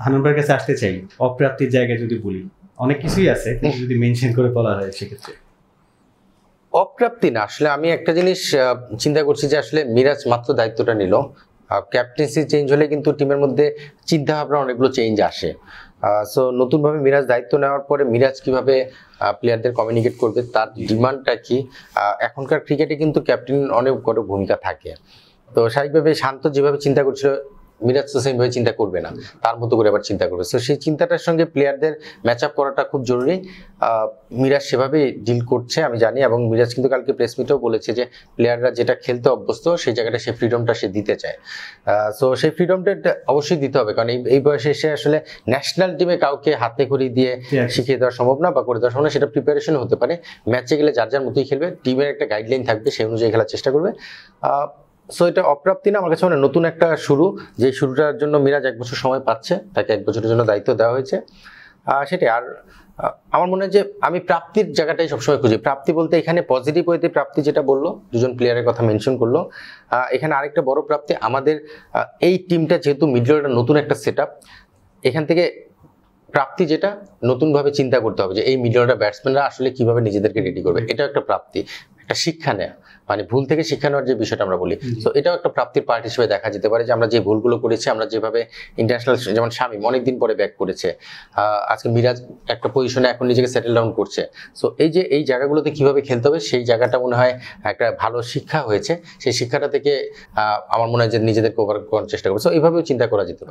হান্নান ভাইয়ের কাছে আসতে চাই, অপ্রাপ্তির জায়গায় যদি বলি অনেক কিছুই আছে, কিন্তু যদি মেনশন করে বলা হয় সেক্ষেত্রে অপ্রাপ্তি না। আসলে আমি একটা জিনিস চিন্তা করছি যে আসলে মিরাজ মাত্র দায়িত্বটা নিল, ক্যাপ্টেন্সি চেঞ্জ হলে কিন্তু টিমের মধ্যে চিন্তা ভাবনা অনেকগুলো চেঞ্জ আসে। সো নতুনভাবে মিরাজ দায়িত্ব নেওয়ার পরে মিরাজ কিভাবে প্লেয়ারদের কমিউনিকেট করবে, তার ডিমান্ডটা কি। এখনকার ক্রিকেটে কিন্তু ক্যাপ্টেন অনেক বড় ভূমিকা থাকে। তো স্বাভাবিকভাবে শান্ত যেভাবে চিন্তা করছিল, মিরাজ তো সেমভাবে চিন্তা করবে না, তার মতো করে আবার চিন্তা করবে। সো সেই চিন্তাটার সঙ্গে প্লেয়ারদের ম্যাচ আপ করাটা খুব জরুরি। মিরাজ সেভাবেই ডিল করছে আমি জানি, এবং মিরাজ কিন্তু কালকে প্রেস মিটেও বলেছে যে প্লেয়াররা যেটা খেলতে অভ্যস্ত সেই জায়গাটা সেই ফ্রিডমটা সে দিতে চায়। সো সেই ফ্রিডমটা অবশ্যই দিতে হবে, কারণ এই বয়সে এসে আসলে ন্যাশনাল টিমে কাউকে হাতে খড়ি দিয়ে শিখিয়ে দেওয়া সম্ভব না বা করে দেওয়া সম্ভব না। সেটা প্রিপারেশন হতে পারে, ম্যাচে গেলে যার যার মতোই খেলবে, টিমের একটা গাইডলাইন থাকবে, সেই অনুযায়ী খেলার চেষ্টা করবে। সো এটা অপ্রাপ্তি না, আমার কাছে মানে নতুন একটা শুরু, যে শুরুটার জন্য মিরাজ 1 বছর সময় পাচ্ছে, তাকে 1 বছরের জন্য দায়িত্ব দেওয়া হয়েছে। সেটাই। আর আমার মনে হয় যে আমি প্রাপ্তির জায়গাটাই সবসময় খুঁজি। প্রাপ্তি বলতে এখানে পজিটিভ ওয়েতে প্রাপ্তি, যেটা বললো দুজন প্লেয়ারের কথা মেনশন করলো। এখানে আরেকটা বড় প্রাপ্তি আমাদের, এই টিমটা যেহেতু মিডল অর্ডার নতুন একটা সেট আপ, এখান থেকে প্রাপ্তি যেটা নতুনভাবে চিন্তা করতে হবে যে এই মিডল অর্ডার ব্যাটসম্যানরা আসলে কিভাবে নিজেদেরকে রেডি করবে। এটাও একটা প্রাপ্তি, একটা শিক্ষা নেয়া, মানে ভুল থেকে শিক্ষা নেওয়ার যে বিষয়টা আমরা বলি। তো এটাও একটা প্রাপ্তির পার্ট হিসেবে দেখা যেতে পারে, যে আমরা যে ভুলগুলো করেছি, আমরা যেভাবে ইন্টারন্যাশনাল, যেমন শামীম অনেকদিন পরে ব্যাক করেছে, আজকে মিরাজ একটা পজিশনে এখন নিজেকে সেটেল ডাউন করছে। সো এই জায়গাগুলোতে কিভাবে খেলতে হবে সেই জায়গাটা মনে হয় একটা ভালো শিক্ষা হয়েছে। সেই শিক্ষাটা থেকে আমার মনে হয় যে নিজেদেরকে ওভার করার চেষ্টা করবে। সো এইভাবেও চিন্তা করা যেতে পারে।